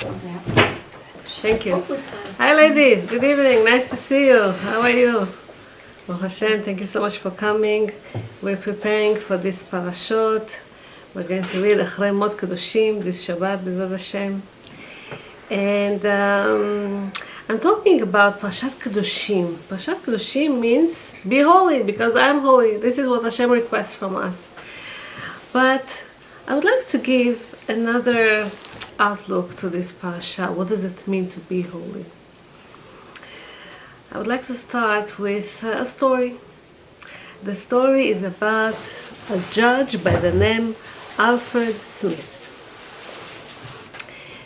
Thank you. Hi ladies, good evening, nice to see you. How are you? Baruch Hashem, thank you so much for coming. We're preparing for this parashat. We're going to read Achrei Mot Kedoshim this Shabbat, B'ezrat Hashem. And I'm talking about parashat Kedoshim. Parashat Kedoshim means be holy because I'm holy. This is what Hashem requests from us. But I would like to give another outlook to this parasha. What does it mean to be holy? I would like to start with a story. The story is about a judge by the name Alfred Smith.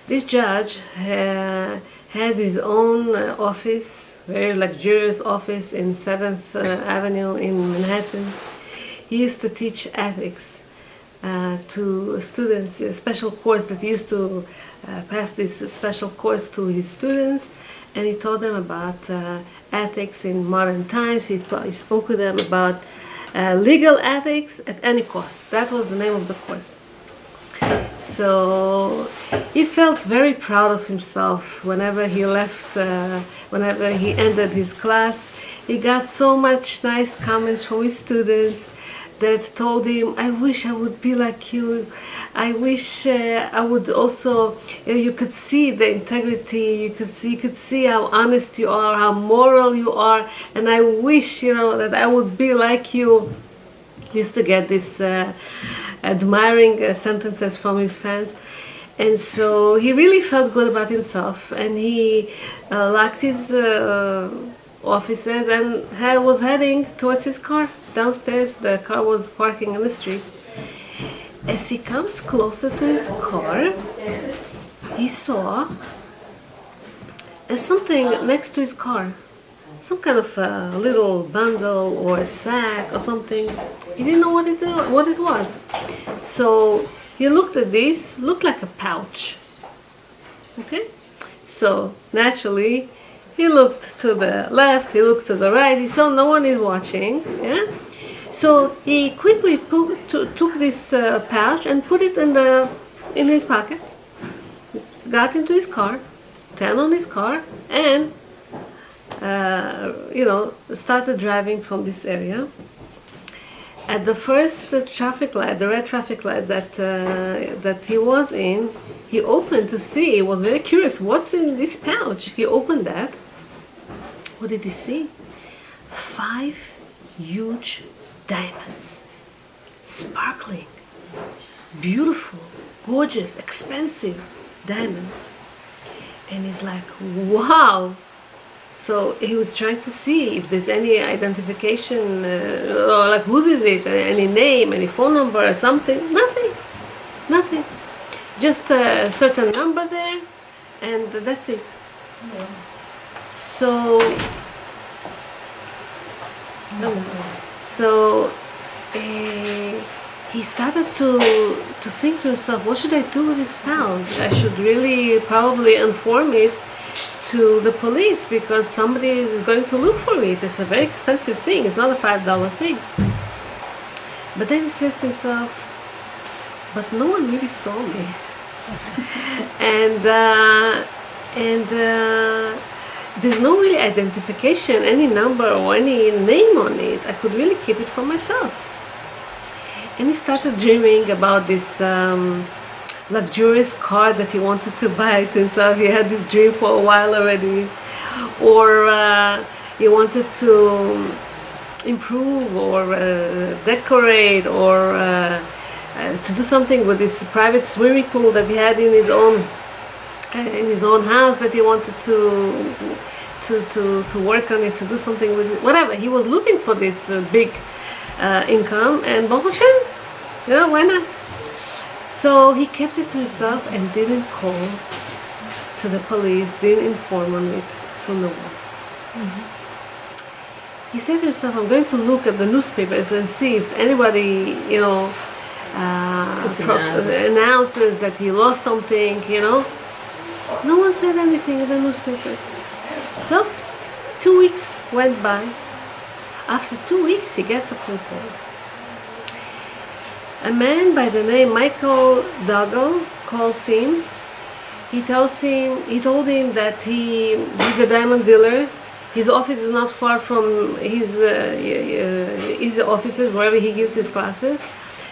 This judge has his own office, very luxurious office in 7th Avenue in Manhattan. He used to teach ethics to students, a special course that he used to pass this special course to his students, and he taught them about ethics in modern times. He spoke with them about legal ethics at any cost. That was the name of the course. So he felt very proud of himself whenever he left, whenever he ended his class. He got so much nice comments from his students that told him, I wish I would be like you. I wish I would also, you could see the integrity, you could see how honest you are, how moral you are, and I wish, that I would be like you. He used to get this admiring sentences from his fans. And so he really felt good about himself, and he locked his offices and was heading towards his car. Downstairs, the car was parking in the street. As he comes closer to his car, he saw something next to his car. Some kind of a little bundle or a sack or something. He didn't know what it was. So he looked at this, looked like a pouch. Okay? So naturally, he looked to the left, he looked to the right, he saw no one is watching, yeah? So he quickly took this pouch and put it in his pocket, got into his car, turned on his car, and started driving from this area. At the first traffic light, the red traffic light that he was in, he opened to see. He was very curious, what's in this pouch? He opened that. What did he see? 5 huge diamonds, sparkling, beautiful, gorgeous, expensive diamonds. And he's like, wow. So he was trying to see if there's any identification, or like whose is it, any name, any phone number or something. Nothing. Just a certain number there, and that's it. Yeah. So he started to think to himself, what should I do with this pouch? I should really probably inform it to the police because somebody is going to look for it. It's a very expensive thing. It's not a $5 thing. But then he says to himself, but no one really saw me. and there's no really identification, any number or any name on it. I could really keep it for myself. And he started dreaming about this luxurious car that he wanted to buy to himself. He had this dream for a while already. Or he wanted to improve or decorate or to do something with this private swimming pool that he had in his own house, that he wanted to work on it, to do something with it, whatever. He was looking for this big income, and Baruch Hashem, why not? So he kept it to himself and didn't call to the police, didn't inform on it to no one. He said to himself, I'm going to look at the newspapers and see if anybody, announces that he lost something, No one said anything in the newspapers. So, 2 weeks went by. After 2 weeks, he gets a phone call. A man by the name Michael Duggal calls him He told him that he's a diamond dealer. His office is not far from his offices wherever he gives his classes.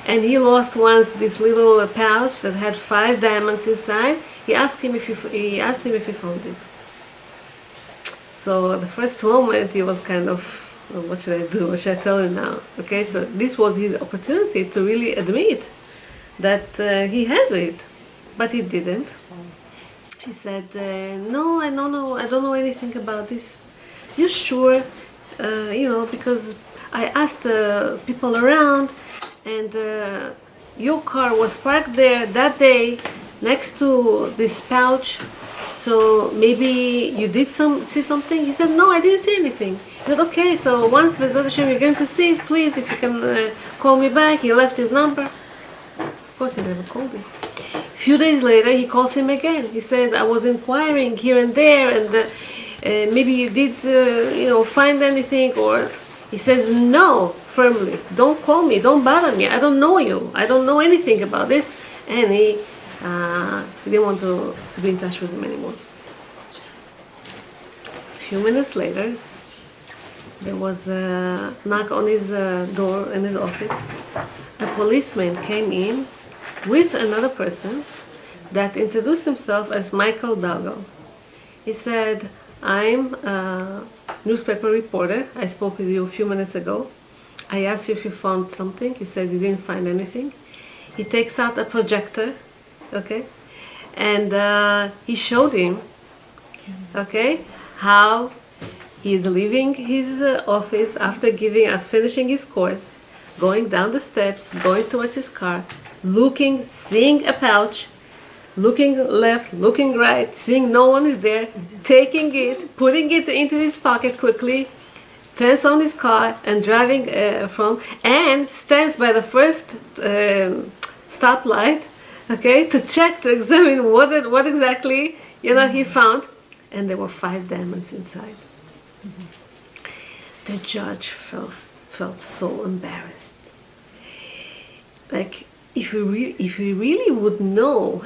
And he lost once this little pouch that had 5 diamonds inside. He asked him if he found it. So the first moment he was kind of, well, what should I do? What should I tell him now? Okay, so this was his opportunity to really admit that he has it, but he didn't. He said, "No, I don't know anything about this. You sure? Because I asked people around, and your car was parked there that day next to this pouch. So maybe you did see something?" He said, "No, I didn't see anything." He said, "Okay, so once Bezrat Hashem you're going to see it, please, if you can call me back." He left his number. Of course, he never called him. A few days later, he calls him again. He says, "I was inquiring here and there, and maybe you did, find anything." Or he says, "No," firmly. "Don't call me. Don't bother me. I don't know you. I don't know anything about this." And he didn't want to be in touch with him anymore. A few minutes later, there was a knock on his door in his office. A policeman came in with another person that introduced himself as Michael Dalgal. He said, "I'm a newspaper reporter. I spoke with you a few minutes ago. I asked you if you found something. You said you didn't find anything." He takes out a projector, okay, and he showed him, okay, how he is leaving his office after finishing his course, going down the steps, going towards his car, seeing a pouch, looking left, looking right, seeing no one is there, taking it, putting it into his pocket quickly, turns on his car and driving and stands by the first stoplight, okay, to examine what exactly he found, and there were 5 diamonds inside. The judge felt so embarrassed. Like, if we really would know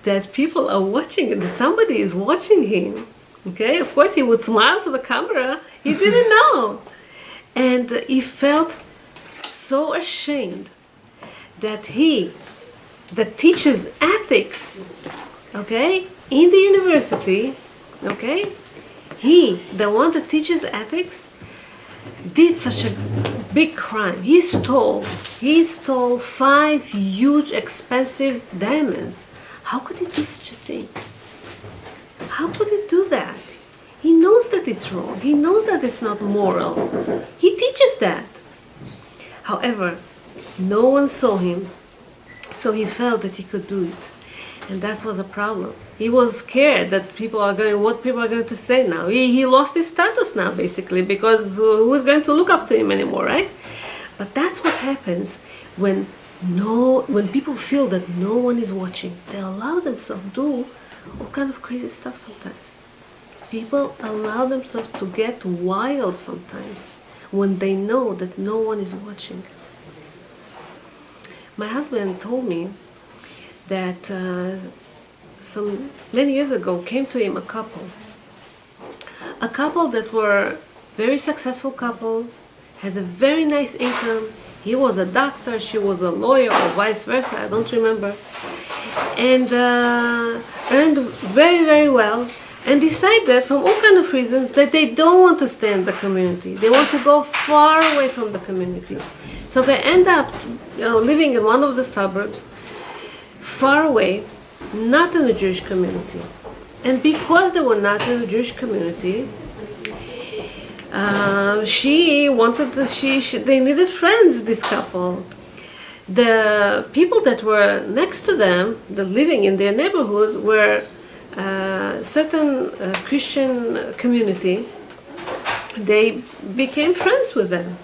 that people are watching, that somebody is watching him, okay, of course he would smile to the camera. He didn't know. And he felt so ashamed that teaches ethics, okay, in the university, okay, the one that teaches ethics, did such a big crime. He stole 5 huge, expensive diamonds. How could he do such a thing? How could he do that? He knows that it's wrong. He knows that it's not moral. He teaches that. However, no one saw him, so he felt that he could do it. And that was a problem. He was scared that what people are going to say now. He lost his status now, basically, because who is going to look up to him anymore, right? But that's what happens when people feel that no one is watching. They allow themselves to do all kind of crazy stuff sometimes. People allow themselves to get wild sometimes when they know that no one is watching. My husband told me that many years ago came to him a couple that were very successful couple, had a very nice income. He was a doctor, she was a lawyer, or vice versa, I don't remember, and earned very, very well, and decided from all kind of reasons that they don't want to stay in the community. They want to go far away from the community. So they end up living in one of the suburbs, far away, not in the Jewish community. And because they were not in the Jewish community, they needed friends, this couple. The people that were next to them, living in their neighborhood, were certain Christian community. They became friends with them.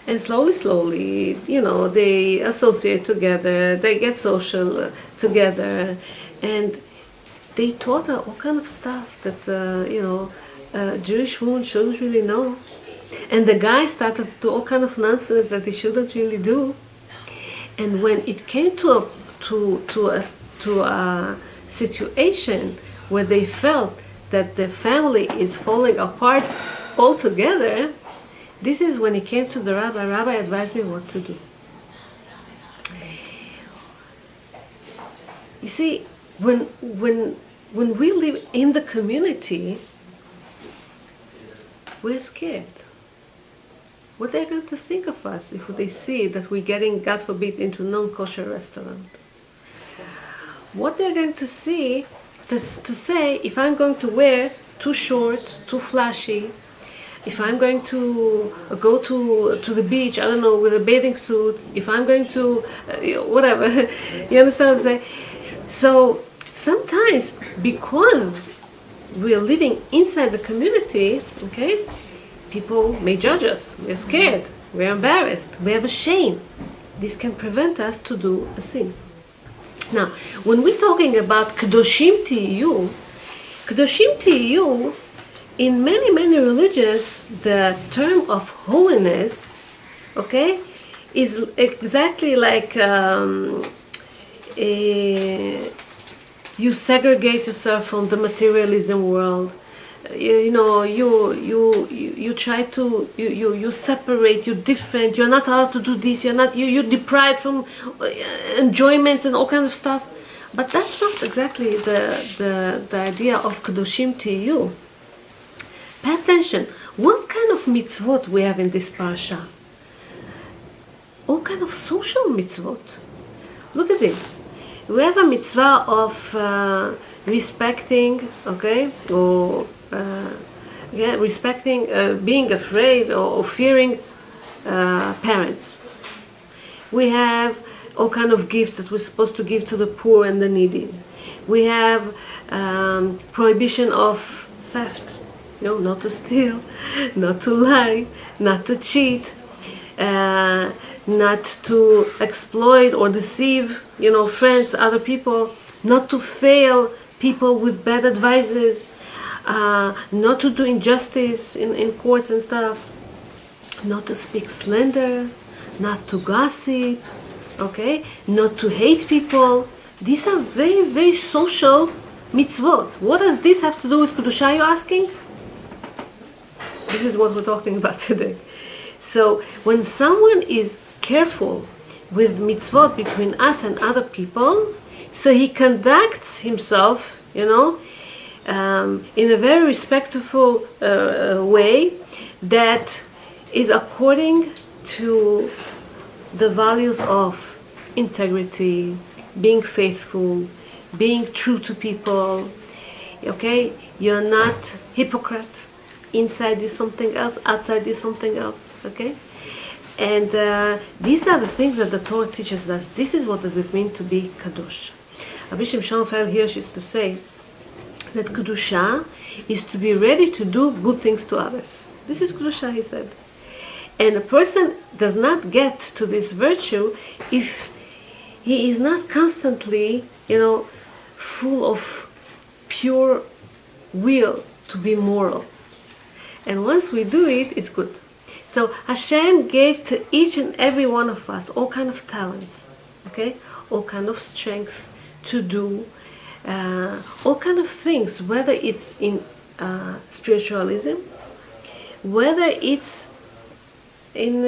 And slowly, they associate together, they get social together, and they taught her all kind of stuff that, Jewish woman shouldn't really know. And the guy started to do all kind of nonsense that he shouldn't really do. And when it came to a situation where they felt that the family is falling apart altogether, this is when he came to the rabbi. Rabbi advised me what to do. You see, when we live in the community, we're scared. What they're going to think of us if they see that we're getting, God forbid, into non-kosher restaurant. What they're going to see, to say, if I'm going to wear too short, too flashy, if I'm going to go to the beach, I don't know, with a bathing suit, if I'm going to, whatever, you understand what I'm saying? So sometimes, because we're living inside the community, okay, people may judge us. We're scared. We're embarrassed. We have a shame. This can prevent us to do a sin. Now, when we're talking about Kedoshim Tiyu, in many religions, the term of holiness, okay, is exactly like you segregate yourself from the materialism world. You try to you separate, you're different, you're not allowed to do this, you're deprived from enjoyments and all kind of stuff. But that's not exactly the idea of Kedoshim Tiyu. Pay attention, what kind of mitzvot we have in this parasha? All kind of social mitzvot. Look at this. We have a mitzvah of respecting, okay, or respecting, being afraid or fearing parents. We have all kind of gifts that we're supposed to give to the poor and the needy. We have prohibition of theft, not to steal, not to lie, not to cheat, not to exploit or deceive, friends, other people, not to fail people with bad advices, not to do injustice in courts and stuff, not to speak slander, not to gossip, okay, not to hate people. These are very, very social mitzvot. What does this have to do with Kedusha, you're asking? This is what we're talking about today. So when someone is careful with mitzvot between us and other people, so he conducts himself, in a very respectful way that is according to the values of integrity, being faithful, being true to people, okay? You're not hypocrite. Inside you something else, outside you something else, okay? And these are the things that the Torah teaches us. This is what does it mean to be Kadosh. Rabbi Shimshon Hirsch used to say that Kedusha is to be ready to do good things to others. This is Kedusha, he said. And a person does not get to this virtue if he is not constantly, full of pure will to be moral. And once we do it, it's good. So Hashem gave to each and every one of us all kind of talents, okay? All kind of strength to do all kind of things, whether it's in spiritualism, whether it's in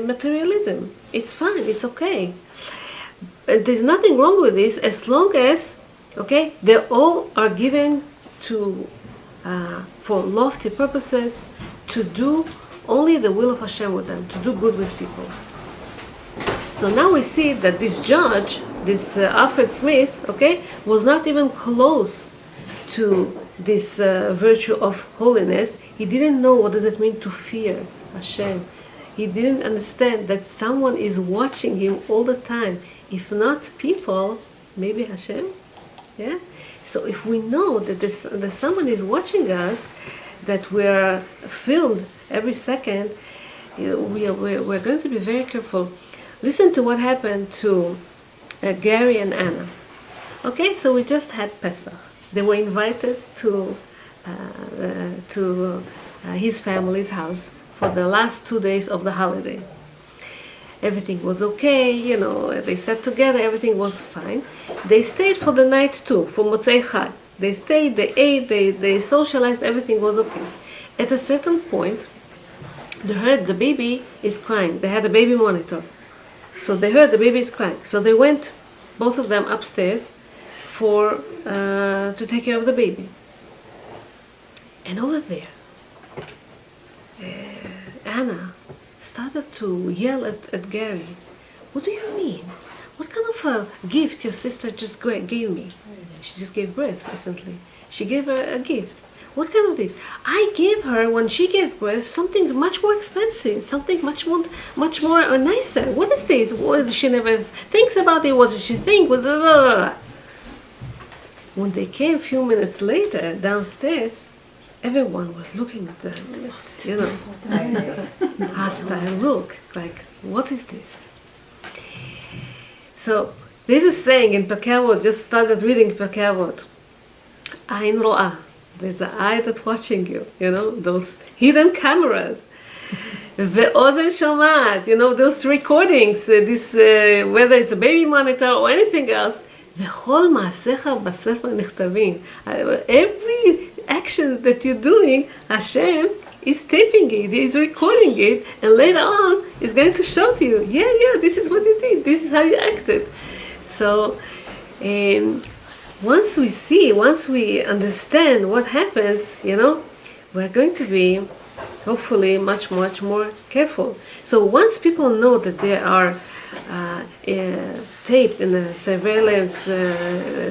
materialism. It's fine, it's okay. There's nothing wrong with this as long as, okay, they all are given to for lofty purposes, to do only the will of Hashem with them, to do good with people. So now we see that this judge, this Alfred Smith, okay, was not even close to this virtue of holiness. He didn't know what does it mean to fear Hashem. He didn't understand that someone is watching him all the time. If not people, maybe Hashem. Yeah. So if we know that that someone is watching us, that we are filmed every second, we're going to be very careful. Listen to what happened to Gary and Anna. Okay, so we just had Pesach. They were invited to his family's house for the last 2 days of the holiday. everything was okay, they sat together, everything was fine. They stayed for the night too, for Motzei Chai. They stayed, they ate, they socialized, everything was okay. At a certain point, they heard the baby is crying. They had a baby monitor. So they heard the baby is crying. So they went, both of them, upstairs to take care of the baby. And over there, Anna started to yell at Gary. What do you mean? What kind of a gift your sister just gave me? She just gave birth recently. She gave her a gift. What kind of this? I gave her, when she gave birth, something much more expensive, something much more nicer. What is this? She never thinks about it. What does she think? When they came a few minutes later downstairs, everyone was looking at them with, hostile look, like, what is this? So, there's a saying in Pirkei Avot, just started reading Pirkei Avot, Ain Ro'ah. There's an eye that's watching you, those hidden cameras. Ve'ozen shomat, those recordings, whether it's a baby monitor or anything else. Ve'chol ma'asecha b'sefer nichtavim. Every action that you're doing, Hashem is taping it, is recording it, and later on is going to show to you, yeah, this is what you did, this is how you acted. So, once we understand what happens, we're going to be hopefully much more careful. So once people know that they are taped in a surveillance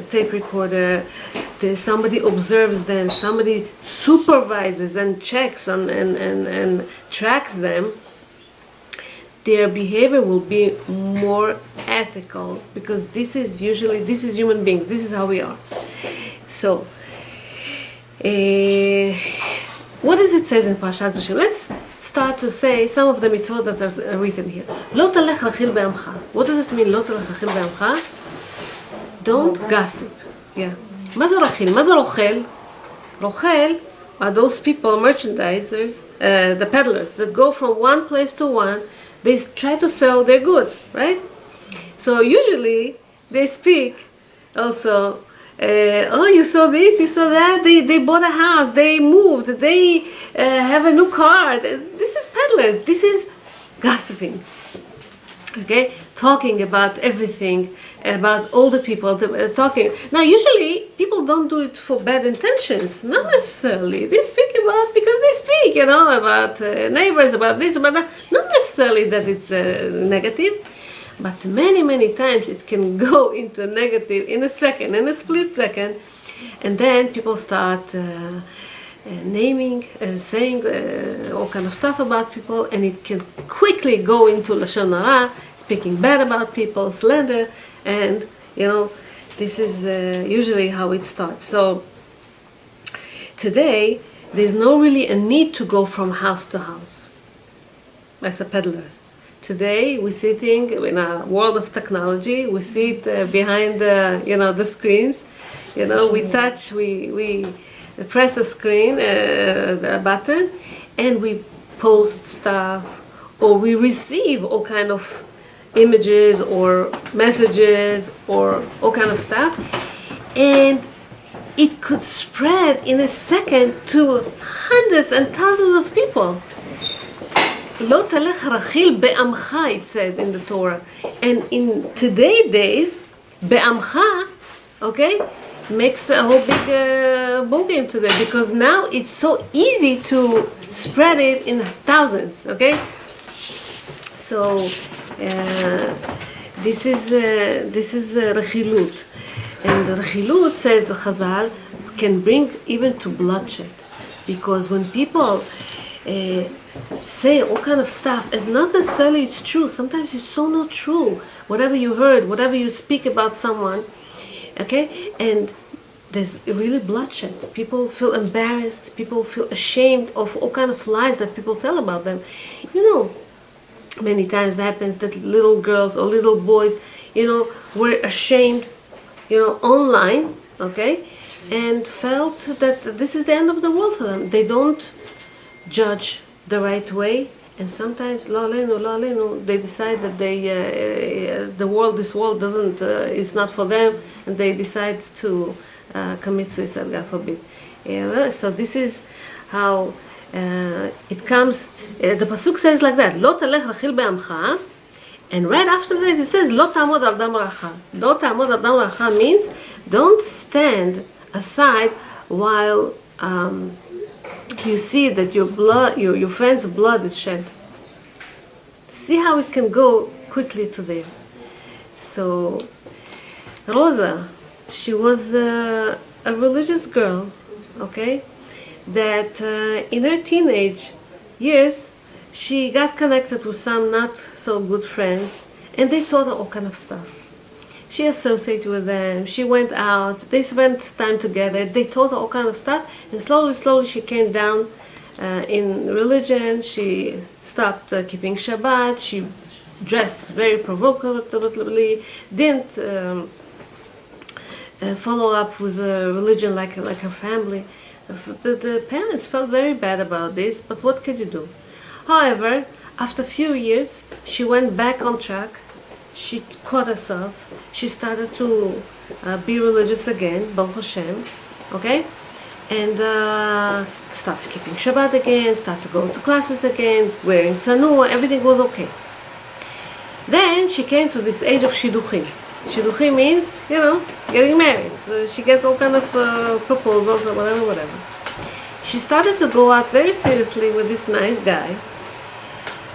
tape recorder, somebody observes them, somebody supervises and checks and tracks them, their behavior will be more ethical, because this is human beings, this is how we are. So, what does it say in parashat Kedoshim? Let's start to say some of the mitzvot that are written here. Lo talech rachil be'amcha. What does it mean, lo talech rachil be'amcha? Don't gossip. Yeah. מה זה רחיל? מה זה רוכל? רוכל are those people, merchandisers, the peddlers, that go from one place to one. They try to sell their goods, right? So usually they speak also, you saw this, you saw that, they bought a house, they moved, they have a new car. This is peddlers, this is gossiping. Okay? Talking about everything, about all the people, talking. Now usually people don't do it for bad intentions, not necessarily. They speak about, because they speak, about neighbors, about this, about that. Not necessarily that it's negative, but many times it can go into negative in a second, in a split second, and then people start naming, saying all kind of stuff about people, and it can quickly go into Lashon Hara, speaking bad about people, slander, and this is usually how it starts. So today there's no really a need to go from house to house as a peddler. Today we're sitting in a world of technology. We sit behind the screens. We touch, we press a screen, a button, and we post stuff, or we receive all kind of images or messages or all kind of stuff, and it could spread in a second to hundreds and thousands of people. Lo talech rachil be'amcha, it says in the Torah, and in today's days, be'amcha, okay, makes a whole big ball game today, because now it's so easy to spread it in thousands. Okay, so this is rechilut, and rechilut, says the Chazal, can bring even to bloodshed, because when people say all kind of stuff, and not necessarily it's true, sometimes it's so not true, whatever you heard, whatever you speak about someone, okay, and there's really bloodshed. People feel embarrassed, people feel ashamed of all kind of lies that people tell about them. Many times it happens that little girls or little boys, were ashamed, online, okay, and felt that this is the end of the world for them. They don't judge the right way, And sometimes, lo alenu, they decide that this world doesn't, is not for them, and they decide to commit suicide, God forbid. So this is how it comes. The pasuk says like that, "Lo telech lachil be'amcha," and right after that it says, "Lo ta'amod al dam racha." Lo ta'amod al dam racha means don't stand aside while you see that your friend's blood is shed. See how it can go quickly to there. So Rosa, she was a religious girl, okay, that in her teenage years she got connected with some not so good friends, and they taught her all kind of stuff. She associated with them, she went out, they spent time together, they taught her all kind of stuff, and slowly she came down in religion. She stopped keeping Shabbat, she dressed very provocatively, didn't follow up with religion like her family. The parents felt very bad about this, but what could you do? However, after a few years, she went back on track. She caught herself. She started to be religious again, Baruch Hashem, okay? And started keeping Shabbat again, started going to classes again, wearing tzanua, everything was okay. Then she came to this age of shidduchim. Shidduchim means, getting married. So she gets all kind of proposals or whatever. She started to go out very seriously with this nice guy.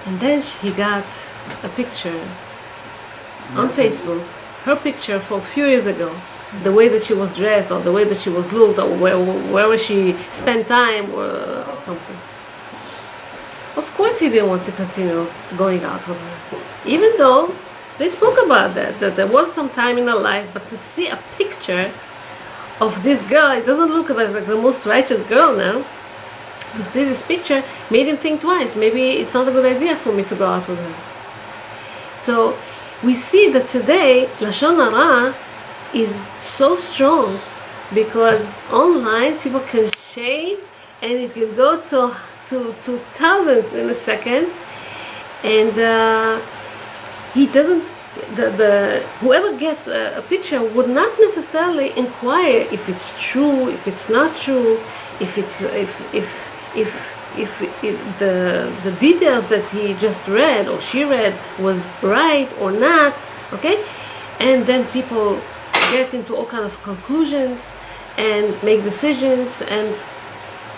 And then he got a picture on Facebook, her picture from a few years ago, the way that she was dressed or the way that she was looked or wherever she spent time or something. Of course he didn't want to continue going out with her. Even though they spoke about that there was some time in her life, but to see a picture of this girl, it doesn't look like the most righteous girl now. To see this picture made him think twice. Maybe it's not a good idea for me to go out with her. So we see that today Lashon Hara is so strong because online people can shame and it can go to thousands in a second, and he doesn't. Whoever gets a picture would not necessarily inquire if it's true, if it's not true, if the details that he just read or she read was right or not, okay? And then people get into all kind of conclusions and make decisions, and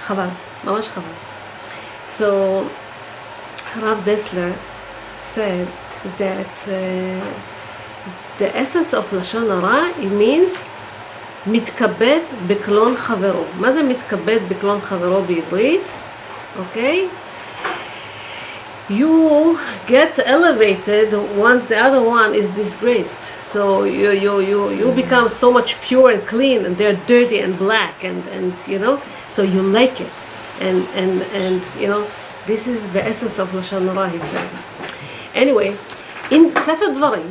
chaval, mamash chaval. So Rav Dessler said that the essence of Lashon Hara, it means מתכבד בקלון חברו. מה זה מתכבד בקלון חברו בעברית? Okay? You get elevated once the other one is disgraced. So you become so much pure and clean, and they're dirty and black, and so you like it. And this is the essence of Lashon Hara, he says. Anyway, in Sefer Dvarim,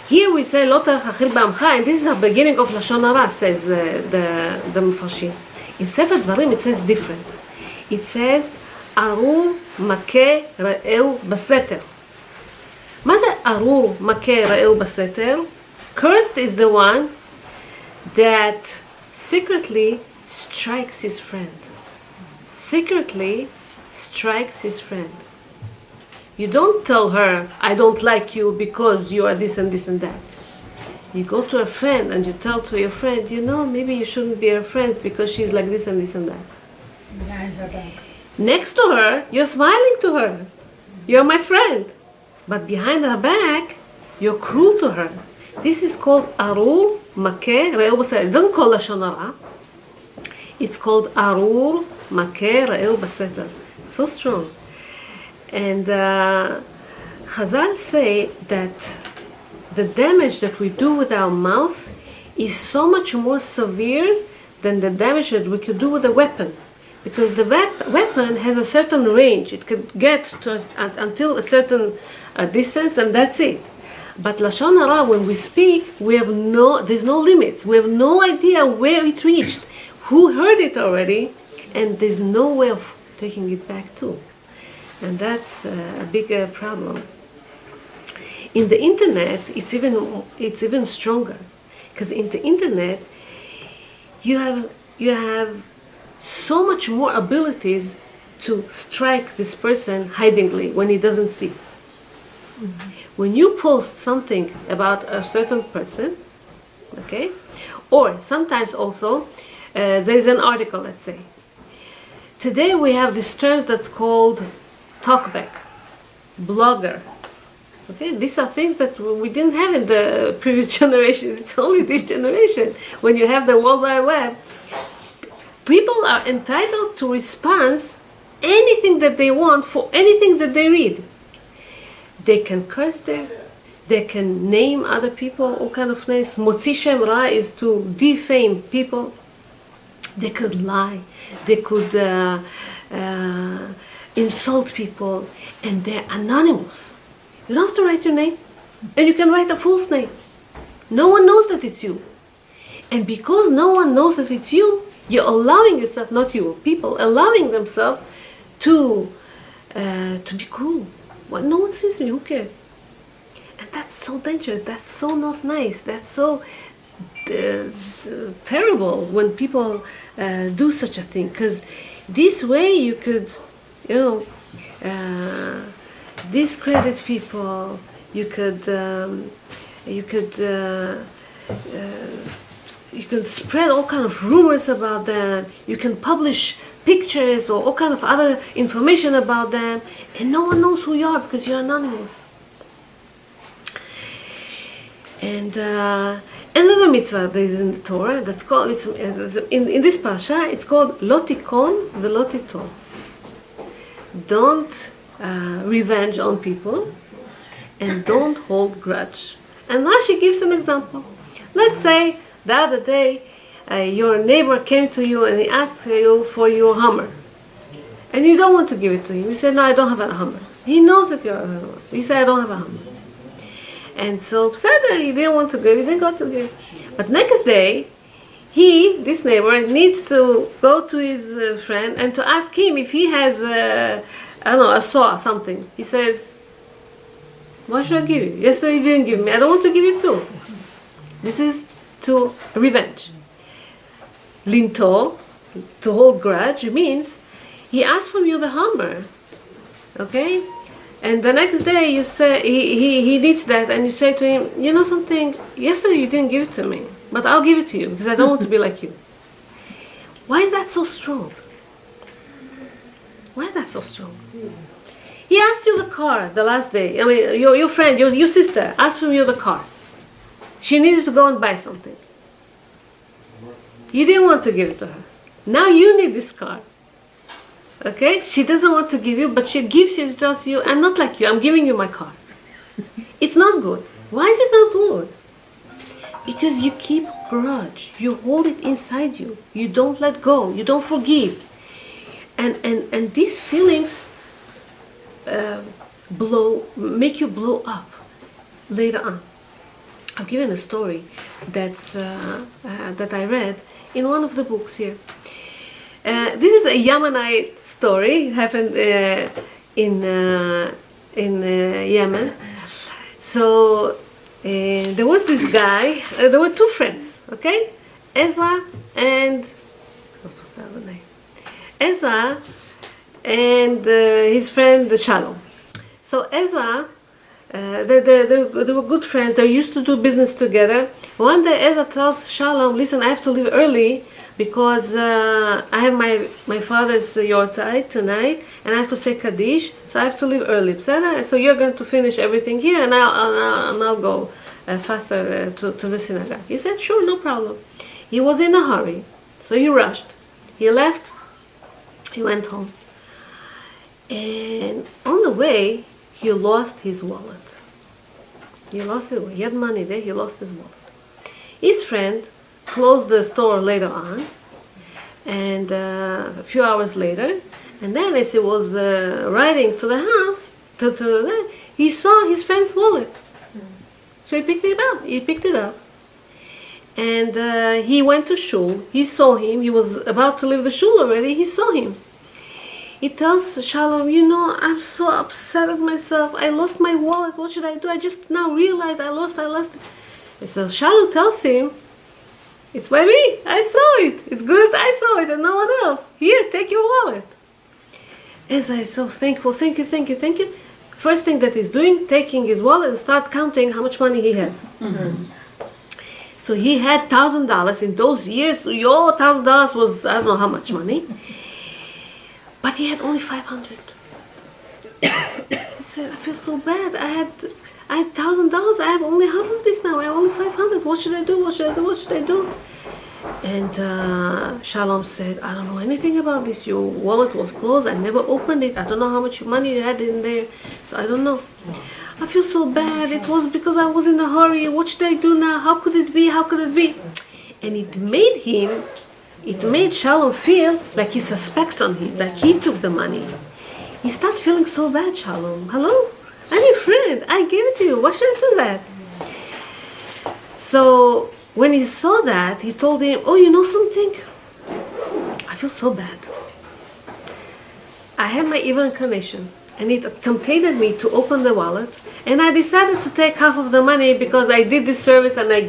here we say Lo terech achil b'amcha, and this is the beginning of Lashon Hara, says the Mefarshim. In Sefer Dvarim it says different. It says ארור מכה רעהו בסתר. מה זה ארור מכה רעהו בסתר? Cursed is the one that secretly strikes his friend. Secretly strikes his friend. You don't tell her, I don't like you because you are this and this and that. You go to a friend and you tell to your friend, maybe you shouldn't be her friends because she's like this and this and that. Behind her back. Next to her, you're smiling to her. You're my friend. But behind her back, you're cruel to her. This is called Arur Makeh Re'eu Baseter. It doesn't call Lashon Hara. It's called Arur Makeh Re'eu Baseter. So strong. And Chazal say that the damage that we do with our mouth is so much more severe than the damage that we could do with a weapon. Because the weapon has a certain range. It could get to until a certain distance, and that's it. But Lashon Hara, when we speak, there's no limits. We have no idea where it reached, who heard it already, and there's no way of taking it back too. And that's a big problem. In the internet, it's even stronger, because in the internet you have so much more abilities to strike this person hidingly when he doesn't see. Mm-hmm. When you post something about a certain person, okay, or sometimes also there's an article, let's say. Today we have these terms that's called talkback, blogger. Okay, these are things that we didn't have in the previous generations. It's only this generation. When you have the World Wide Web, people are entitled to response anything that they want for anything that they read. They can curse there. They can name other people, all kind of names. Motzi Shem Ra is to defame people. They could lie. They could insult people, and they're anonymous. You don't have to write your name, and you can write a false name. No one knows that it's you. And because no one knows that it's you, you're allowing yourself, not you, people, allowing themselves to be cruel. Well, no one sees me, who cares? And that's so dangerous, that's so not nice, that's so terrible when people do such a thing. Because this way you could, discredit people. You can spread all kind of rumors about them. You can publish pictures or all kind of other information about them, and no one knows who you are because you're anonymous. And another mitzvah that is in the Torah that's called in this parasha, it's called Lo Tikon Velo Titov. Don't revenge on people, and don't hold grudge. And Rashi gives an example. Let's say the other day your neighbor came to you and he asked you for your Hummer, and you don't want to give it to him. You say, no, I don't have a Hummer. He knows that you're a Hummer. You say, I don't have a Hummer. And so he didn't want to give, he didn't go to give. But next day, this neighbor, needs to go to his friend and to ask him if he has a saw or something. He says, why should I give you? Yesterday you didn't give me. I don't want to give you too. This is to revenge. Linto, to hold grudge, means he asked from you the Hummer. Okay? And the next day you say he needs that, and you say to him, you know something, yesterday you didn't give it to me, but I'll give it to you because I don't want to be like you. Why is that so strong? Why is that so strong? He asked you the car the last day. I mean, your friend, your sister asked from you the car. She needed to go and buy something. You didn't want to give it to her. Now you need this car. Okay? She doesn't want to give you, but she gives you, tells you, I'm not like you, I'm giving you my car. It's not good. Why is it not good? Because you keep grudge. You hold it inside you. You don't let go. You don't forgive. And these feelings make you blow up later on. I'll give you a story that I read in one of the books here. This is a Yemenite story. It happened in Yemen. So there was this guy. There were two friends. Okay, Ezra and what was the other name? Ezra and his friend Shalom. So Ezra, they were good friends. They used to do business together. One day Ezra tells Shalom, listen, I have to leave early because I have my father's yortzeit tonight, and I have to say Kaddish, so I have to leave early. So you're going to finish everything here, and I'll go faster to the synagogue. He said, sure, no problem. He was in a hurry, so he rushed. He left. He went home. And on the way, he lost his wallet. He had money there, he lost his wallet. His friend closed the store later on, and a few hours later, and then as he was riding to the house, he saw his friend's wallet. So he picked it up. And he went to shul. He saw him. He was about to leave the shul already. He saw him. He tells Shalom, you know, I'm so upset at myself. I lost my wallet. What should I do? I just now realized I lost it. And so Shalom tells him, it's by me. I saw it. It's good that I saw it and no one else. Here, take your wallet. Ezra is so thankful. Thank you. First thing that he's doing, taking his wallet and start counting how much money he has. So he had $1,000 in those years. Your $1,000 was, I don't know how much money. But he had only 500. He said, I feel so bad. I had $1,000. I have only half of this now. I have only 500. What should I do? And Shalom said, I don't know anything about this. Your wallet was closed. I never opened it. I don't know how much money you had in there. So I don't know. I feel so bad. It was because I was in a hurry. What should I do now? How could it be? And it made Shalom feel like he suspects on him, like he took the money. He started feeling so bad, Shalom. Hello? I'm your friend. I gave it to you. Why should I do that? So when he saw that, he told him, oh, you know something? I feel so bad. I had my evil inclination, and it tempted me to open the wallet, and I decided to take half of the money because I did this service and I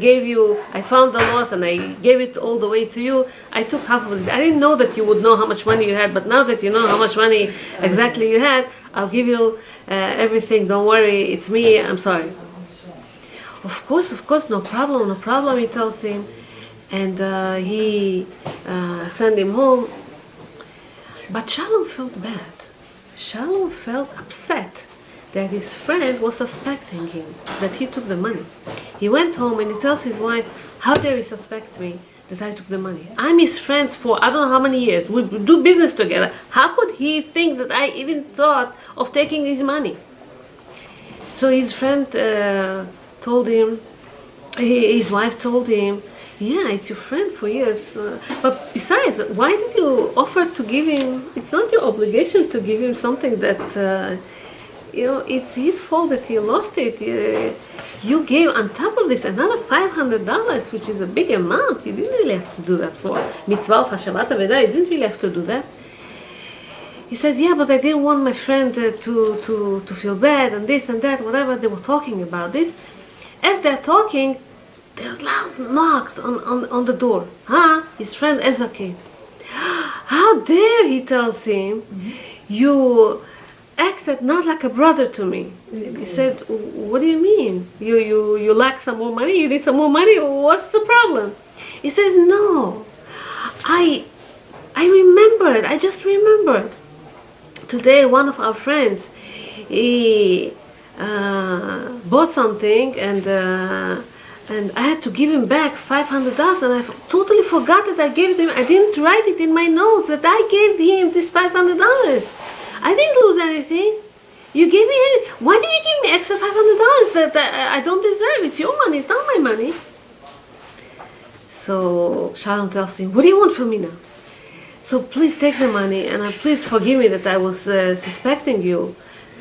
found the loss and I gave it all the way to you. I took half of this. I didn't know that you would know how much money you had, but now that you know how much money exactly you had, I'll give you everything. Don't worry, it's me. I'm sorry. Of course, no problem, he tells him. And he sent him home. But Shalom felt bad. Shalom felt upset that his friend was suspecting him, that he took the money. He went home and he tells his wife, how dare he suspect me that I took the money? I'm his friend for I don't know how many years. We do business together. How could he think that I even thought of taking his money? So his friend told him, his wife told him, yeah, it's your friend for years. But besides, why did you offer to give him? It's not your obligation to give him something that, it's his fault that he lost it. You gave on top of this another $500, which is a big amount. You didn't really have to do that for mitzvah of Hashavat Avedah. You didn't really have to do that. He said, yeah, but I didn't want my friend to feel bad and this and that, whatever. They were talking about this. As they're talking, there's loud knocks on the door. His friend Ezra came. How dare, he tells him, you acted not like a brother to me. He said, what do you mean? You lack some more money? You need some more money? What's the problem? He says, no, I just remembered. Today, one of our friends, he bought something and I had to give him back $500, and I totally forgot that I gave it to him. I didn't write it in my notes that I gave him this $500. I didn't lose anything. You gave me why did you give me extra $500 that I don't deserve? It's your money, it's not my money. So Shalom tells him, what do you want from me now? So please take the money and please forgive me that I was suspecting you.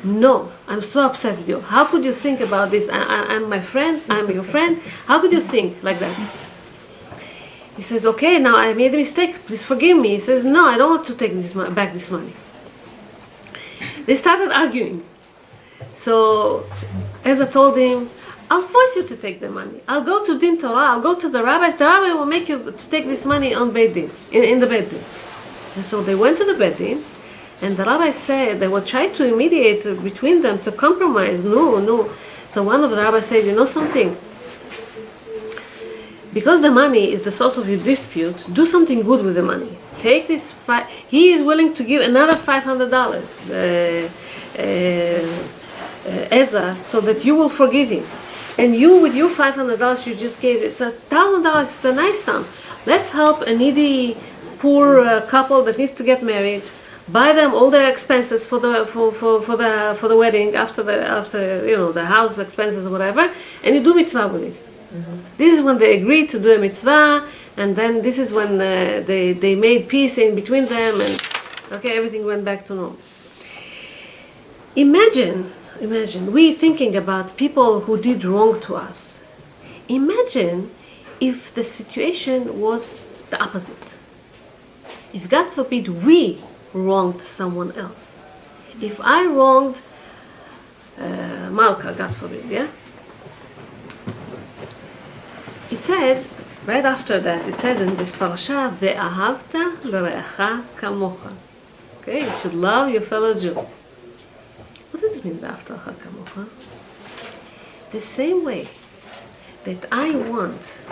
No, I'm so upset with you. How could you think about this? I'm my friend, I'm your friend. How could you think like that? He says, okay, now I made a mistake. Please forgive me. He says, no, I don't want to take back this money. They started arguing. So Ezra told him, I'll force you to take the money. I'll go to Din Torah, I'll go to the rabbis. The rabbi will make you to take this money on Beit Din, in the Beit Din. And so they went to the Beit Din, and the rabbi said they will try to mediate between them to compromise. No. So one of the rabbis said, you know something? Because the money is the source of your dispute, do something good with the money. Take this, he is willing to give another $500, Ezra, so that you will forgive him. And you, with your $500 you just gave, it's $1,000, it's a nice sum. Let's help a needy, poor couple that needs to get married. Buy them all their expenses for the wedding, after the house expenses or whatever, and you do mitzvah with this. This is when they agreed to do a mitzvah, and then this is when they made peace in between them, and everything went back to normal. Imagine we thinking about people who did wrong to us. Imagine if the situation was the opposite. If God forbid we wronged someone else. If I wronged Malka, God forbid, yeah? It says, right after that, it says in this parashat, ve'ahavta l'reacha kamocha. Okay, you should love your fellow Jew. What does it mean, ve'ahavta l'reacha kamocha? The same way that I want,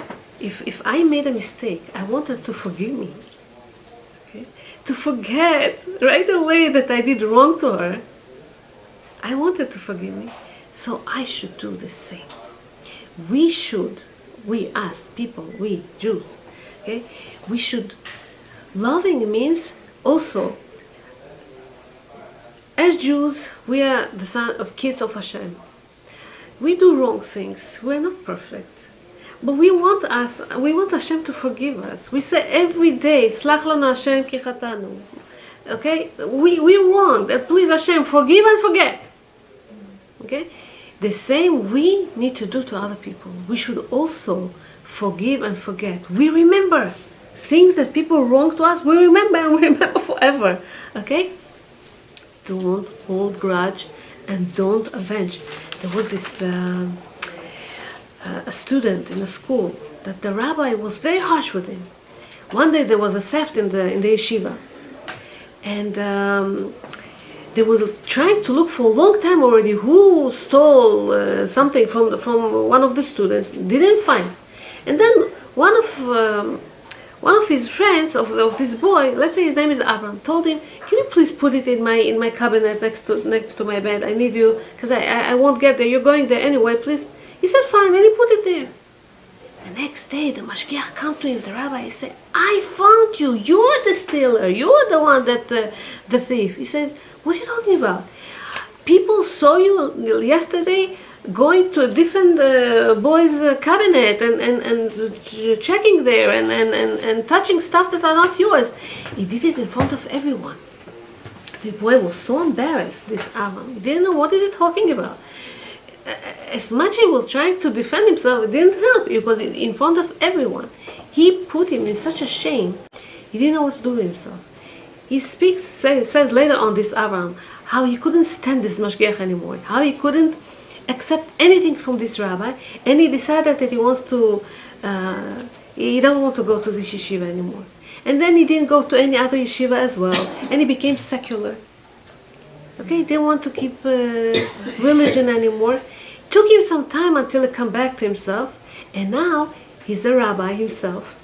if I made a mistake, I want her to forgive me. Okay? To forget right away that I did wrong to her. I want her to forgive me. So I should do the same. We should, we us people, we Jews, okay? We should, loving means also, as Jews, we are the son of kids of Hashem. We do wrong things. We're not perfect. But we want Hashem to forgive us. We say every day, Slach lanu Hashem ki chatanu. Okay? We wrong. Please Hashem, forgive and forget. Okay? The same we need to do to other people. We should also forgive and forget. We remember things that people wrong to us. We remember and we remember forever. Okay? Don't hold grudge and don't avenge. There was this a student in a school that the rabbi was very harsh with him. One day there was a theft in the yeshiva, and they were trying to look for a long time already who stole something from one of the students. Didn't find, and then one of his friends of this boy, let's say his name is Avram, told him, "Can you please put it in my cabinet next to my bed? I need you because I won't get there. You're going there anyway. Please." He said, "Fine," and he put it there. The next day, the mashgiach came to him, the rabbi. He said, "I found you. You're the stealer. You're the one that the thief." He said, "What are you talking about? People saw you yesterday going to a different boy's cabinet and checking there and touching stuff that are not yours." He did it in front of everyone. The boy was so embarrassed, this Avram. He didn't know what is he talking about. As much he was trying to defend himself, it didn't help because in front of everyone. He put him in such a shame. He didn't know what to do with himself. He says later on, this Avram, how he couldn't stand this mashgiach anymore, how he couldn't accept anything from this rabbi, and he decided that he doesn't want to go to this yeshiva anymore. And then he didn't go to any other yeshiva as well, and he became secular. Okay, he didn't want to keep religion anymore. It took him some time until he came back to himself, and now he's a rabbi himself.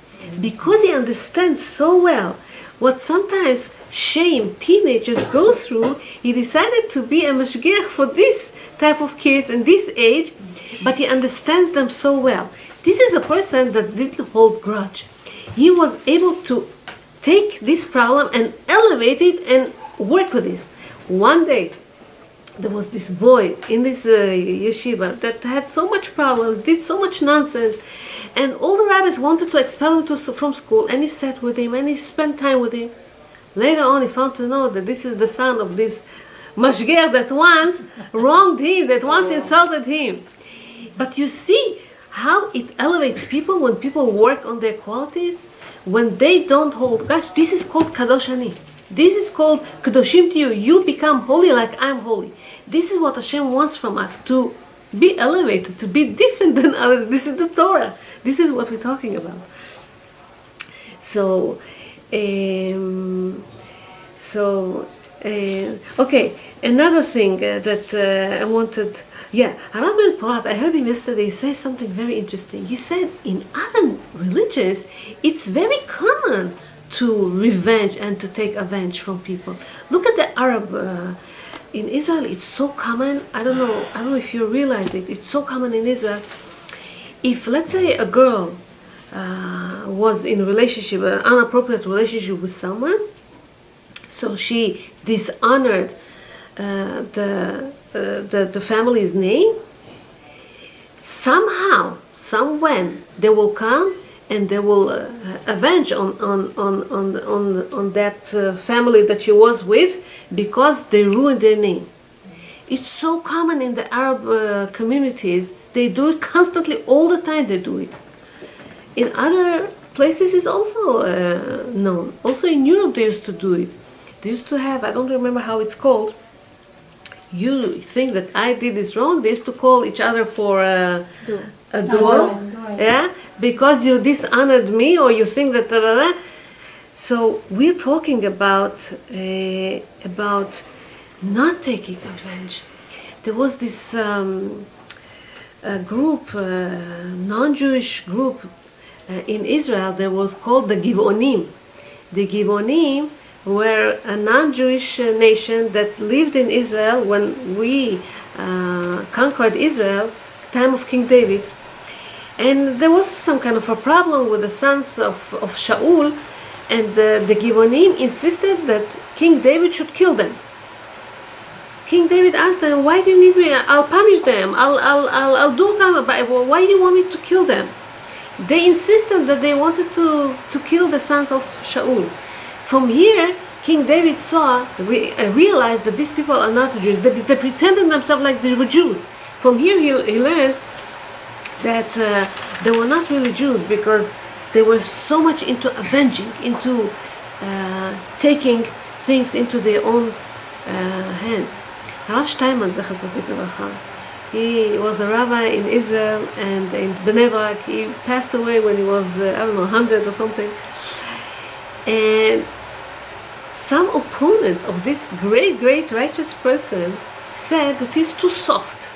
Because he understands so well what sometimes shame teenagers go through, he decided to be a mashgiach for this type of kids in this age, but he understands them so well. This is a person that didn't hold grudge. He was able to take this problem and elevate it and work with this. One day, there was this boy in this yeshiva that had so much problems, did so much nonsense, and all the rabbis wanted to expel him from school, and he sat with him and he spent time with him. Later on, he found to know that this is the son of this mashgiach that once wronged him, that once insulted him. But you see how it elevates people when people work on their qualities, when they don't hold grudge. This is called kadosh ani. This is called Kedoshim to you. You become holy like I'm holy. This is what Hashem wants from us, to be elevated, to be different than others. This is the Torah. This is what we're talking about. So, okay, another thing that I wanted, Harab Ben Porat, I heard him yesterday, he said something very interesting. He said in other religions, it's very common to revenge and to take revenge from people. Look at the Arab in Israel. It's so common. I don't know if you realize it. It's so common in Israel. If, let's say, a girl was in a relationship, an inappropriate relationship with someone, so she dishonored the family's name, somehow, somewhen, they will come and they will avenge on that family that she was with, because they ruined their name. It's so common in the Arab communities. They do it constantly, all the time they do it. In other places it's also known. Also in Europe they used to do it. They used to have, I don't remember how it's called. You think that I did this wrong? They used to call each other for a duel. Yeah? Because you dishonored me, or you think that da, da, da. So we're talking about not taking revenge. There was this group, non-Jewish group in Israel that was called the Givonim. The Givonim were a non-Jewish nation that lived in Israel when we conquered Israel, time of King David. And there was some kind of a problem with the sons of Shaul, and the Givonim insisted that King David should kill them. King David asked them, "Why do you need me? I'll punish them. I'll do that. But why do you want me to kill them?" They insisted that they wanted to kill the sons of Shaul. From here, King David realized that these people are not Jews. They pretended themselves like they were Jews. From here, he learned that they were not really Jews, because they were so much into avenging, into taking things into their own hands. Rav Steinman, Zecher Tzadik Levacha, he was a rabbi in Israel and in Bnei Brak. He passed away when he was, 100 or something. And some opponents of this great righteous person said that he's too soft.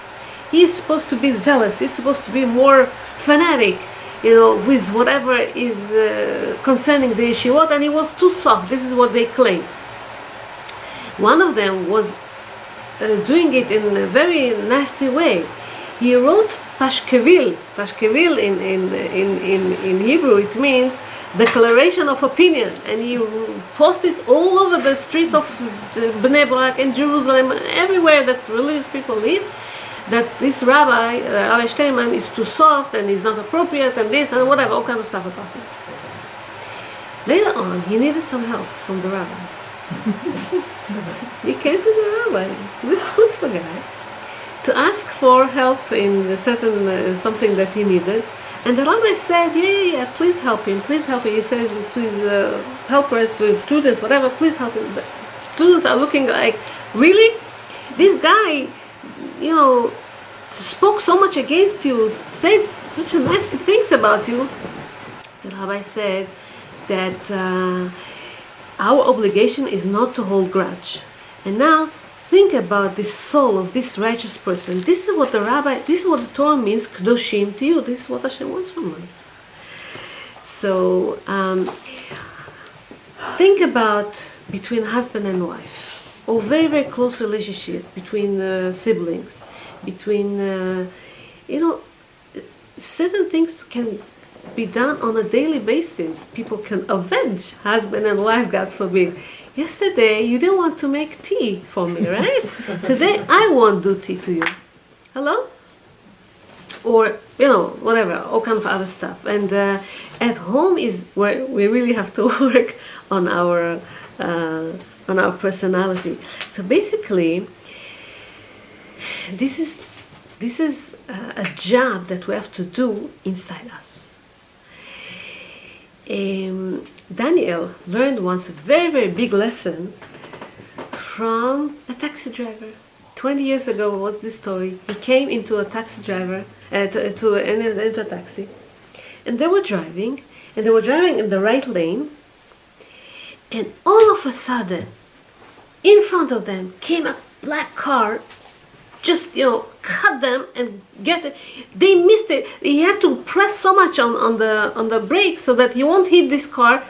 He's supposed to be zealous. He's supposed to be more fanatic, with whatever is concerning the yeshivot, and he was too soft. This is what they claim. One of them was doing it in a very nasty way. He wrote Pashkevil. Pashkevil in Hebrew, it means declaration of opinion, and he posted all over the streets of Bnei Brak and Jerusalem, everywhere that religious people live, that this Rabbi Steinman, is too soft and is not appropriate and this and whatever, all kind of stuff about him. Later on, he needed some help from the rabbi. He came to the rabbi, this chutzpah guy, to ask for help in a certain something that he needed. And the rabbi said, yeah, please help him, please help him. He says to his helpers, to his students, whatever, please help him. The students are looking like, really? This guy, spoke so much against you, said such nasty things about you. The rabbi said that our obligation is not to hold grudge. And now think about the soul of this righteous person. This is what the Torah means, Kedoshim, to you. This is what Hashem wants from us. So think about between husband and wife, or very close relationship between siblings, between certain things can be done on a daily basis. People can avenge husband and wife, God forbid. Yesterday you didn't want to make tea for me, right? Today I won't do tea to you. Hello? Or whatever, all kind of other stuff. And at home is where we really have to work on our personality. So basically, this is a job that we have to do inside us. Daniel learned once a very, very big lesson from a taxi driver. 20 years ago was this story. He came into a taxi driver, into a taxi, and they were driving in the right lane, and all of a sudden, in front of them came a black car, just cut them and get it. They missed it. He had to press so much on the brake so that he won't hit this car,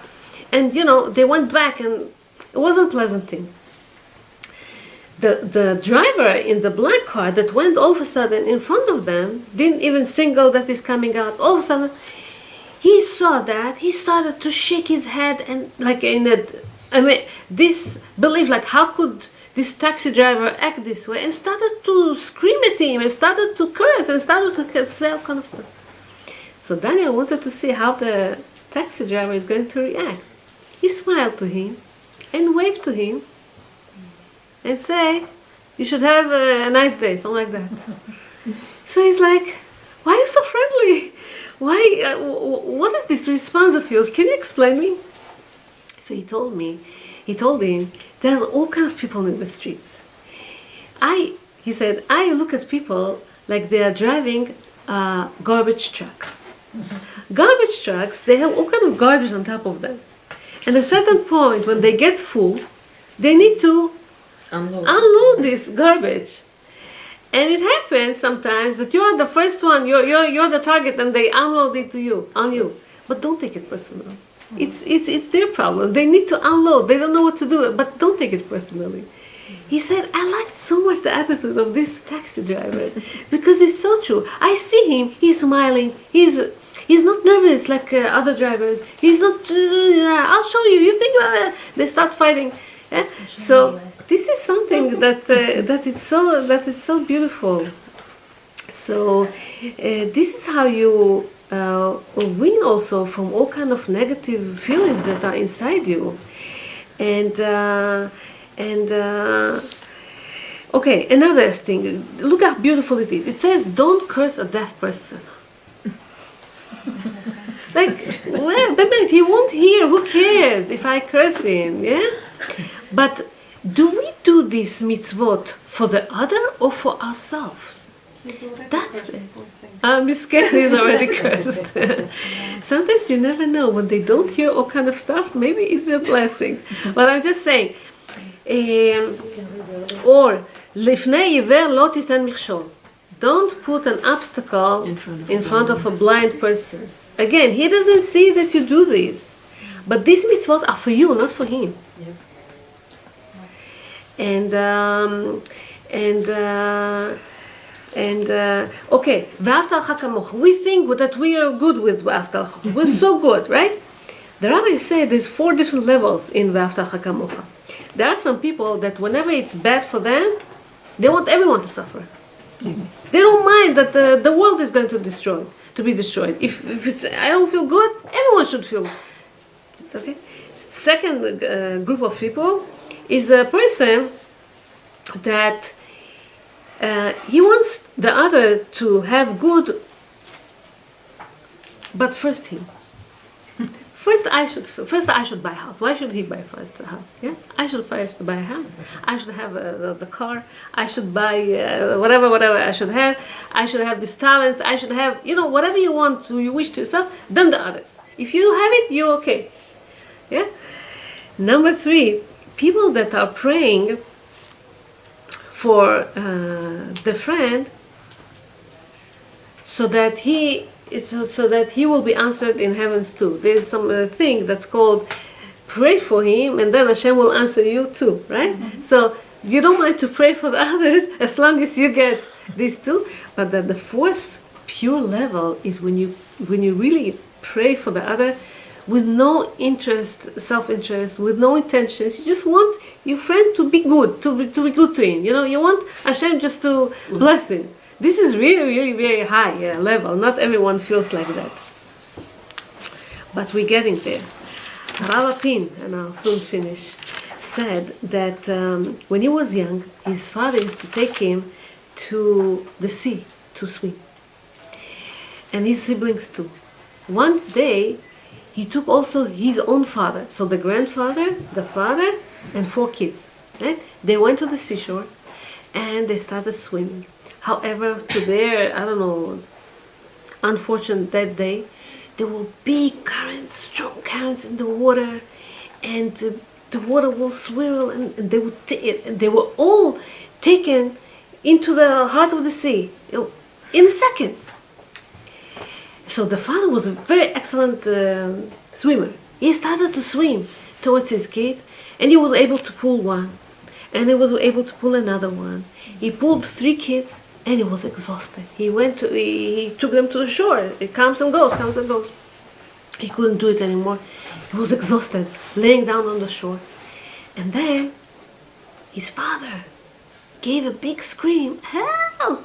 and they went back, and it wasn't a pleasant thing. The driver in the black car that went all of a sudden in front of them didn't even signal that he's coming out. All of a sudden, he saw that. He started to shake his head and disbelief, like how could this taxi driver act this way, and started to scream at him and started to curse and started to say all kind of stuff. So Daniel wanted to see how the taxi driver is going to react. He smiled to him and waved to him and say, "You should have a nice day," something like that. So he's like, "Why are you so friendly? Why? What is this response of yours? Can you explain me?" So he told me He told him, there's all kind of people in the streets. He said, I look at people like they are driving garbage trucks. Garbage trucks, they have all kind of garbage on top of them. At a certain point, when they get full, they need to unload this garbage. And it happens sometimes that you're the first one, you're the target, and they unload it on you. But don't take it personal. It's their problem. They need to unload. They don't know what to do, but don't take it personally. He said, I liked so much the attitude of this taxi driver because it's so true. I see him, he's smiling, he's not nervous like other drivers. He's not, I'll show you, you think about it. They start fighting. Yeah? So this is something that it's so beautiful. So this is how you win also from all kind of negative feelings that are inside you. Okay, another thing. Look how beautiful it is. It says, "Don't curse a deaf person." Like, well, he won't hear. Who cares if I curse him? Yeah. But do we do this mitzvot for the other or for ourselves? That's it. Misken is already cursed. Sometimes you never know when they don't hear all kind of stuff. Maybe it's a blessing. But I'm just saying. Or לפני עיוור לא תיתן מכשול. Don't put an obstacle in front of a blind person. Again, he doesn't see that you do this. But these mitzvot are for you, not for him. Okay, ואהבת לך כמוך. We think that we are good with ואהבת לך. We're so good, right? The rabbi said there's 4 different levels in ואהבת לך כמוך. There are some people that whenever it's bad for them, they want everyone to suffer. They don't mind that the world is going to be destroyed. If it's, I don't feel good, everyone should feel. Okay. Second group of people is a person that he wants the other to have good, but first him. First I should buy a house. Why should he buy first the house? Yeah, I should first buy a house. I should have the car. I should buy whatever I should have. I should have these talents. I should have, whatever you want, you wish to yourself, then the others. If you have it, you're okay. Yeah. Number 3, people that are praying for the friend so that he will be answered in heavens too. There's some thing that's called pray for him and then Hashem will answer you too, right? So you don't mind to pray for the others as long as you get these two. But then the 4th pure level is when you really pray for the other with no interest, self-interest, with no intentions. You just want your friend to be good, to be good to him. You want Hashem just to bless him. This is really, really very high level. Not everyone feels like that. But we're getting there. Rabbi Pin, and I'll soon finish, said that when he was young, his father used to take him to the sea to swim. And his siblings too. One day, he took also his own father. So the grandfather, the father, and 4 kids. Right? They went to the seashore and they started swimming. However, to their, unfortunate that day, there were big currents, strong currents in the water, and the water will swirl, and they were all taken into the heart of the sea in seconds. So the father was a very excellent swimmer. He started to swim towards his kid, and he was able to pull one, and he was able to pull another one. He pulled 3 kids. And he was exhausted. He took them to the shore. It comes and goes. He couldn't do it anymore. He was exhausted, laying down on the shore. And then his father gave a big scream, "Help!"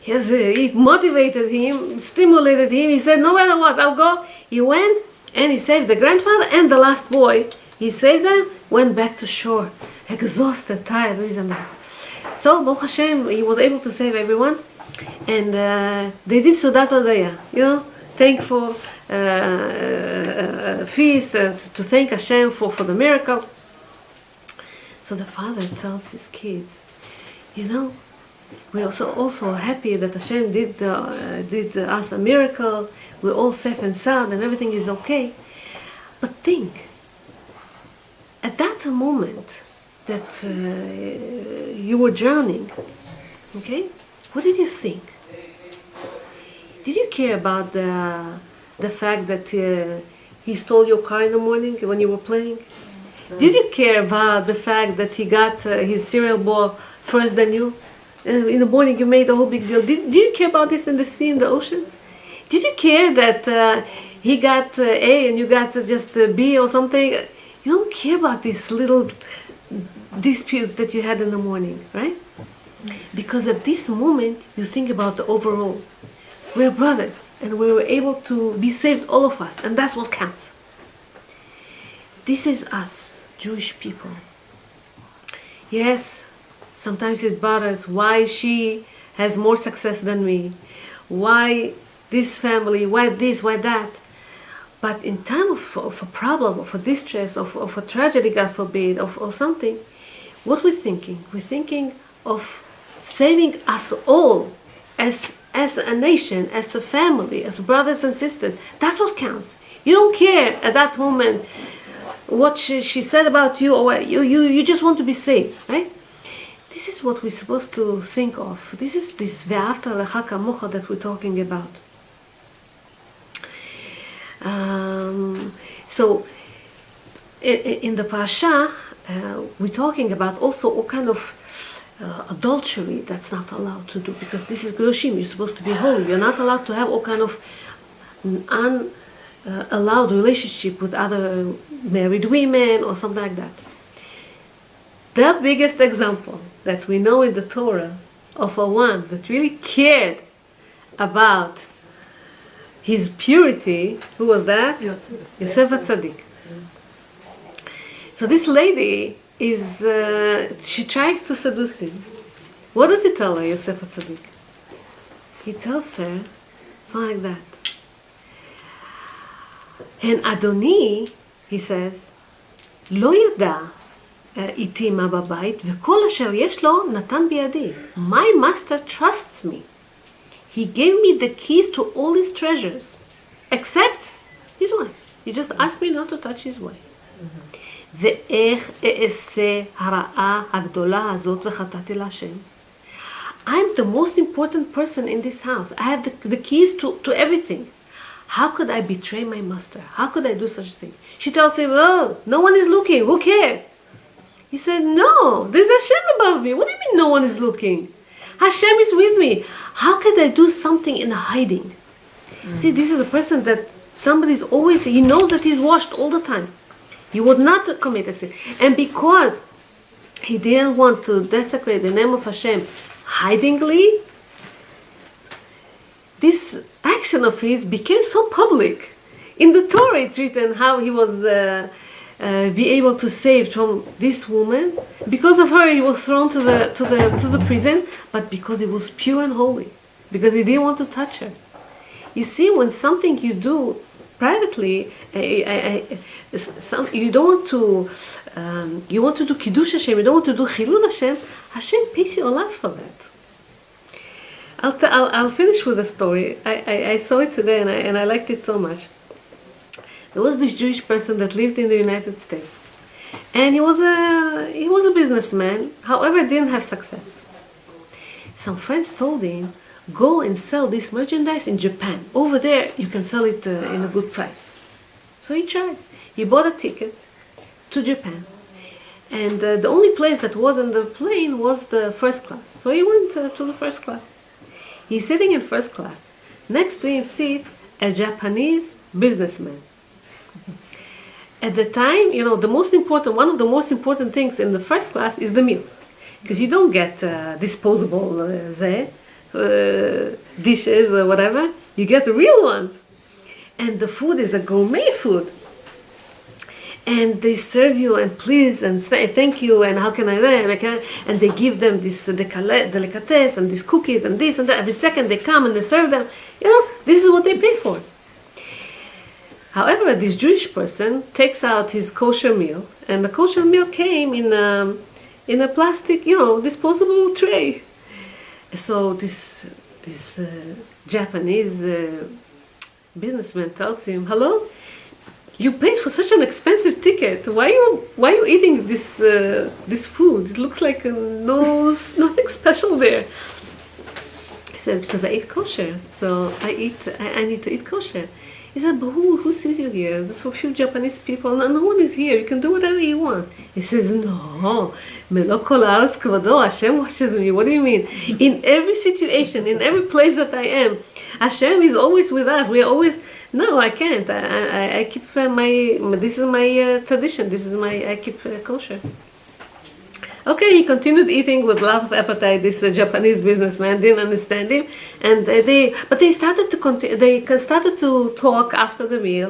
Yes, it motivated him, stimulated him. He said, "No matter what, I'll go." He went and he saved the grandfather and the last boy. He saved them, went back to shore, exhausted, tired, this and that. So, Baruch Hashem, he was able to save everyone. And they did Sudat Odaya, thankful feast to thank Hashem for the miracle. So the father tells his kids, you know, we're also happy that Hashem did us a miracle. We're all safe and sound and everything is okay. But think, at that moment that you were drowning, okay, what did you think? Did you care about the fact that he stole your car in the morning when you were playing? Did you care about the fact that he got his cereal bowl first than you? In the morning you made a whole big deal. Did you care about this in the sea, in the ocean? Did you care that he got A and you got just B or something? You don't care about these little disputes that you had in the morning, right? Because at this moment you think about the overall. We're brothers and we were able to be saved, all of us, and that's what counts. This is us, Jewish people. Yes, sometimes it bothers why she has more success than me, why this family, why this, why that. But in time of a problem, of a distress, of a tragedy, God forbid, of something, what we're thinking? We're thinking of saving us all as a nation, as a family, as brothers and sisters. That's what counts. You don't care at that moment what she said about you, or what, you just want to be saved, right? This is what we're supposed to think of. This is this ve'afta lecha kamocha that we're talking about. So in the parasha, we're talking about also all kind of adultery that's not allowed to do, because this is Kedoshim. You're supposed to be holy. You're not allowed to have all kind of unallowed relationship with other married women or something like that. The biggest example that we know in the Torah of a one that really cared about his purity, who was that? Yosef HaTzadik. So this lady is, she tries to seduce him. What does he tell her, Yosef HaTzadik? He tells her something like that. And Adoni, he says, לא ידע איתי מה בבית, וכל אשר יש לו נתן בידי. My master trusts me. He gave me the keys to all his treasures, except his wife. He just asked me not to touch his wife. ואיך אעשה הרעה הגדולה הזאת וחטאתי להשם? I'm the most important person in this house. I have the keys to everything. How could I betray my master? How could I do such a thing? She tells him, oh, no one is looking. Who cares? He said, no, there's Hashem above me. What do you mean no one is looking? Hashem is with me. How could I do something in hiding? See, this is a person that somebody's always, he knows that he's watched all the time. He would not commit a sin. And because he didn't want to desecrate the name of Hashem hidingly, this action of his became so public. In the Torah it's written how he was be able to save from this woman. Because of her he was thrown to the prison, but because he was pure and holy, because he didn't want to touch her. You see, when something you do privately, you don't want to you want to do Kiddush Hashem, you don't want to do Chilul Hashem, Hashem pays you a lot for that. I'll finish with a story. I saw it today and I liked it so much. There was this Jewish person that lived in the United States, and he was a businessman. However, didn't have success. Some friends told him, go and sell this merchandise in Japan. Over there, you can sell it in a good price. So he tried. He bought a ticket to Japan, and the only place that was on the plane was the first class. So he went to the first class. He's sitting in first class. Next to him sit a Japanese businessman. At the time, you know, one of the most important things in the first class is the meal. Because you don't get disposable dishes or whatever. You get the real ones. And the food is a gourmet food. And they serve you and please and say thank you and how can I and they give them this delicatessen and these cookies and this and that. Every second they come and they serve them. You know, this is what they pay for. However, this Jewish person takes out his kosher meal, and the kosher meal came in a plastic, disposable tray. So this Japanese businessman tells him, "Hello, you paid for such an expensive ticket. Why you eating this food? It looks like nothing special there." He said, "Because I eat kosher, so I need to eat kosher." He said, "But who sees you here? There's so few Japanese people. No one is here. You can do whatever you want." He says, "No, melo kol haaretz kvodo. Hashem watches me. What do you mean? In every situation, in every place that I am, Hashem is always with us. We are always. No, I can't. I keep This is my tradition. I keep kosher." Okay, he continued eating with a lot of appetite. This Japanese businessman didn't understand him, and they started to talk after the meal,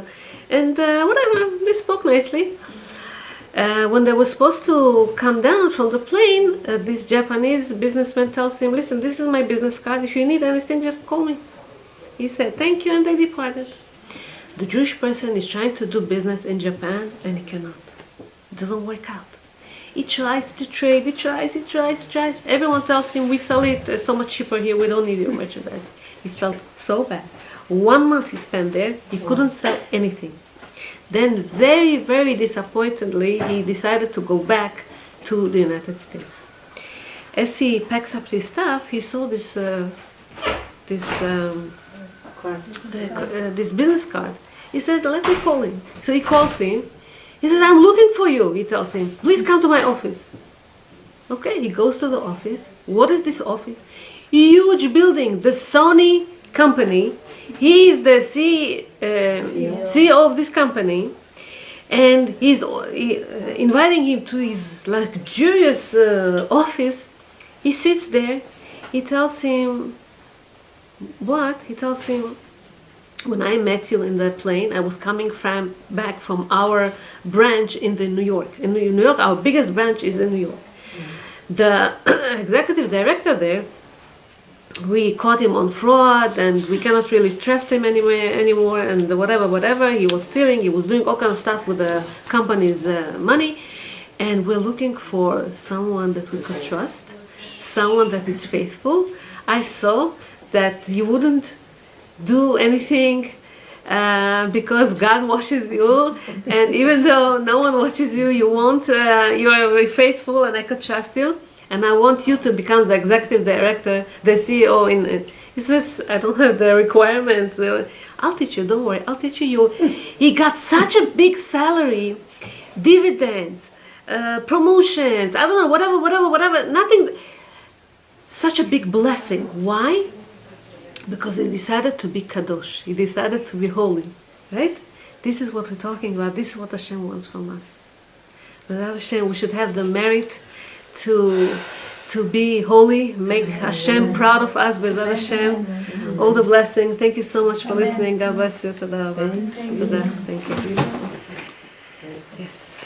and whatever, they spoke nicely. When they were supposed to come down from the plane, this Japanese businessman tells him, "Listen, this is my business card. If you need anything, just call me." He said, "Thank you," and they departed. The Jewish person is trying to do business in Japan, and he cannot. It doesn't work out. He tries to trade, he tries. Everyone tells him, "We sell it so much cheaper here, we don't need your merchandise." He felt so bad. 1 month he spent there, he couldn't sell anything. Then very, very disappointedly, he decided to go back to the United States. As he packs up his stuff, he saw this business card. He said, "Let me call him." So he calls him. He says, "I'm looking for you." He tells him, "Please come to my office." Okay, he goes to the office. What is this office? Huge building, the Sony company. He is the CEO of this company, and he's inviting him to his luxurious office. He sits there. He tells him, what? He tells him, "When I met you in the plane, I was coming back from our branch in New York. In New York, our biggest branch is in New York. The executive director there, we caught him on fraud, and we cannot really trust him anymore, and whatever. He was stealing, he was doing all kinds of stuff with the company's money, and we're looking for someone that we could trust, someone that is faithful. I saw that you wouldn't do anything because God watches you, and even though no one watches you, you are very faithful, and I could trust you, and I want you to become the executive director, the CEO." He says, "I don't have the requirements. I'll teach you, don't worry, I'll teach you." He got such a big salary, dividends, promotions, I don't know, whatever, nothing, such a big blessing. Why? Because he decided to be kadosh. He decided to be holy, right? This is what we're talking about. This is what Hashem wants from us. Without Hashem, we should have the merit to be holy, make Hashem proud of us. Bezat Hashem, all the blessing. Thank you so much for listening. God bless you. Tada. Thank you. Yes.